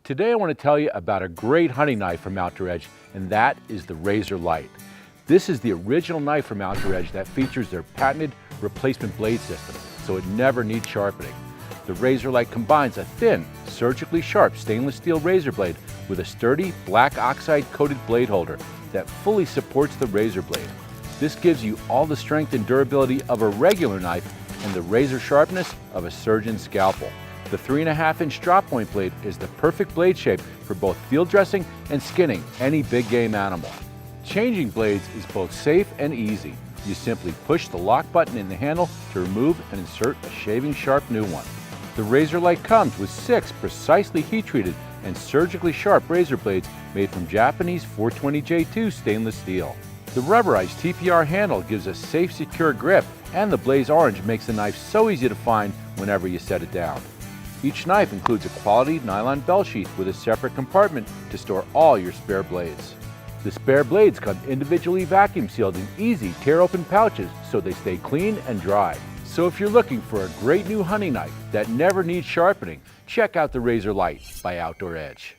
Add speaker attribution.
Speaker 1: Today I want to tell you about a great hunting knife from Outdoor Edge, and that is the Razor Lite. This is the original knife from Outdoor Edge that features their patented replacement blade system, so it never needs sharpening. The Razor Lite combines a thin, surgically sharp stainless steel razor blade with a sturdy black oxide coated blade holder that fully supports the razor blade. This gives you all the strength and durability of a regular knife and the razor sharpness of a surgeon's scalpel. The 3.5-inch drop point blade is the perfect blade shape for both field dressing and skinning any big game animal. Changing blades is both safe and easy. You simply push the lock button in the handle to remove and insert a shaving sharp new one. The Razor Lite comes with 6 precisely heat-treated and surgically sharp razor blades made from Japanese 420J2 stainless steel. The rubberized TPR handle gives a safe, secure grip, and the blaze orange makes the knife so easy to find whenever you set it down. Each knife includes a quality nylon belt sheath with a separate compartment to store all your spare blades. The spare blades come individually vacuum sealed in easy tear-open pouches so they stay clean and dry. So if you're looking for a great new hunting knife that never needs sharpening, check out the Razor Lite by Outdoor Edge.